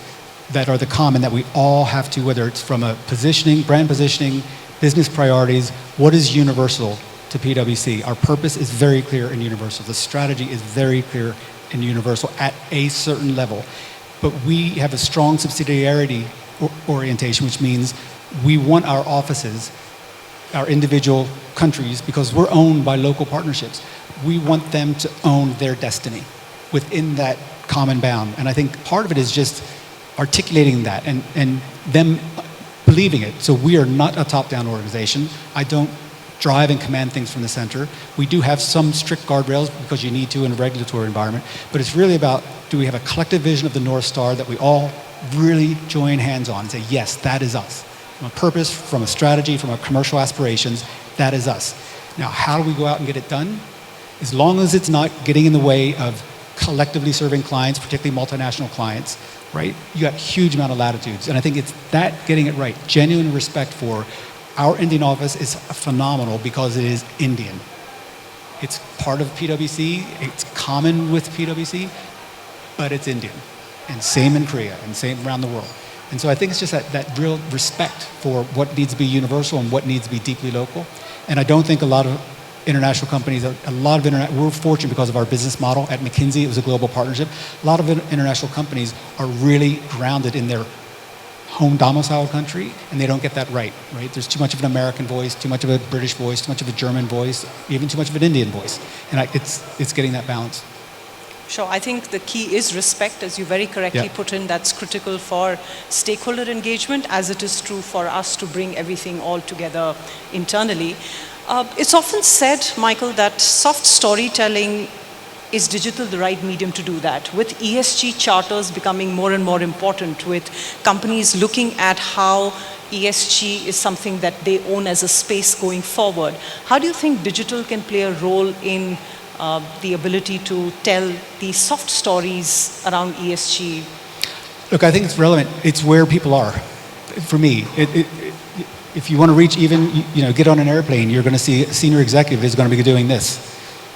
that are the common that we all have to, whether it's from a positioning, brand positioning, business priorities, what is universal to PwC? Our purpose is very clear and universal. The strategy is very clear and universal at a certain level. But we have a strong subsidiarity orientation, which means we want our offices, our individual countries, because we're owned by local partnerships. We want them to own their destiny within that common bound. And I think part of it is just articulating that and them believing it. So we are not a top-down organization. I don't drive and command things from the center. We do have some strict guardrails because you need to in a regulatory environment, but it's really about, do we have a collective vision of the North Star that we all really join hands on and say, yes, that is us. From a purpose, from a strategy, from our commercial aspirations, that is us. Now, how do we go out and get it done? As long as it's not getting in the way of collectively serving clients, particularly multinational clients, right? You got a huge amount of latitudes. And I think it's that, getting it right, genuine respect for our Indian office is phenomenal because it is Indian. It's part of PwC, it's common with PwC, but it's Indian. And same in Korea, and same around the world. And so I think it's just that real respect for what needs to be universal and what needs to be deeply local. And I don't think a lot of international companies, we're fortunate because of our business model. At McKinsey, it was a global partnership. A lot of international companies are really grounded in their home domicile country, and they don't get that right? There's too much of an American voice, too much of a British voice, too much of a German voice, even too much of an Indian voice. And it's getting that balance. Sure. I think the key is respect, as you very correctly put in. That's critical for stakeholder engagement, as it is true for us to bring everything all together internally. It's often said, Michael, that soft storytelling is digital the right medium to do that? With ESG charters becoming more and more important, with companies looking at how ESG is something that they own as a space going forward, how do you think digital can play a role in the ability to tell the soft stories around ESG? Look, I think it's relevant. It's where people are. For me, if you want to reach even, get on an airplane, you're going to see a senior executive is going to be doing this.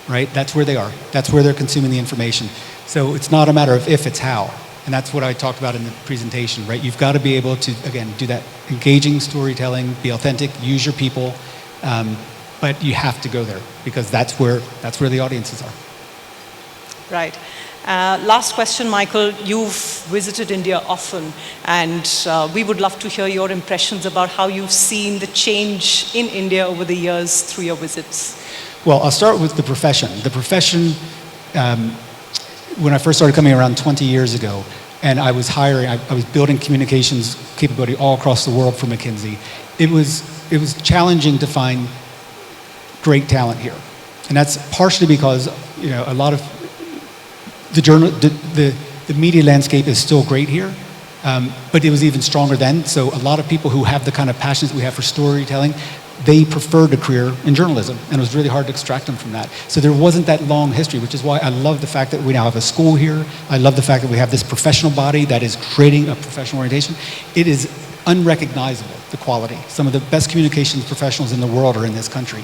Right? That's where they are. That's where they're consuming the information. So it's not a matter of if, it's how. And that's what I talked about in the presentation, right? You've got to be able to, again, do that engaging storytelling, be authentic, use your people, but you have to go there because that's where the audiences are. Right. Last question, Michael. You've visited India often, and we would love to hear your impressions about how you've seen the change in India over the years through your visits. Well, I'll start with the profession. The profession, when I first started coming around 20 years ago, and I was building communications capability all across the world for McKinsey. It was challenging to find great talent here, and that's partially because a lot of the media landscape is still great here, but it was even stronger then. So a lot of people who have the kind of passions that we have for storytelling, they preferred a career in journalism, and it was really hard to extract them from that. So there wasn't that long history, which is why I love the fact that we now have a school here. I love the fact that we have this professional body that is creating a professional orientation. It is unrecognizable, the quality. Some of the best communications professionals in the world are in this country.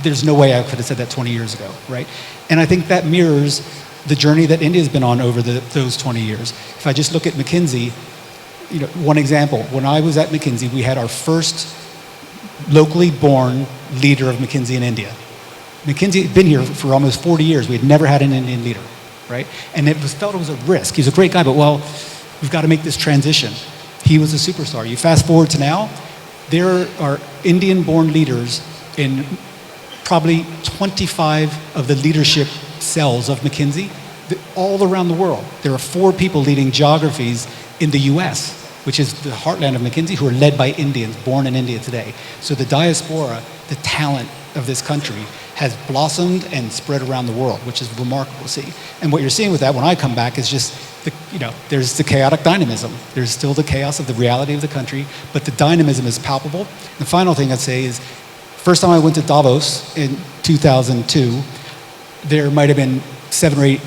There's no way I could have said that 20 years ago, right? And I think that mirrors the journey that India's been on over those 20 years. If I just look at McKinsey, one example, when I was at McKinsey, we had our first locally born leader of McKinsey in India. McKinsey had been here for almost 40 years. We had never had an Indian leader, right? And it was felt it was a risk. He's a great guy, but we've got to make this transition. He was a superstar. You fast forward to now, there are Indian-born leaders in probably 25 of the leadership cells of McKinsey, all around the world. There are 4 people leading geographies in the US, which is the heartland of McKinsey, who are led by Indians, born in India today. So the diaspora, the talent of this country, has blossomed and spread around the world, which is remarkable to see. And what you're seeing with that when I come back is just, there's the chaotic dynamism. There's still the chaos of the reality of the country, but the dynamism is palpable. The final thing I'd say is, first time I went to Davos in 2002, there might have been 7 or 8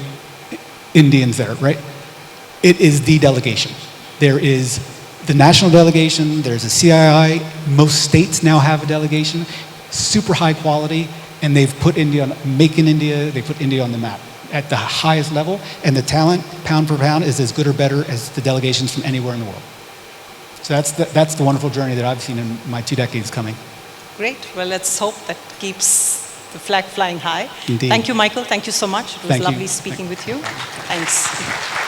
Indians there, right? It is the delegation. There is the national delegation, there's a CII, most states now have a delegation, super high quality, and they've put India they put India on the map at the highest level, and the talent, pound per pound, is as good or better as the delegations from anywhere in the world. So that's the wonderful journey that I've seen in my 2 decades coming. Great. Well, let's hope that keeps the flag flying high. Indeed. Thank you, Michael. Thank you so much. It was Thank you. lovely speaking with you. Thanks.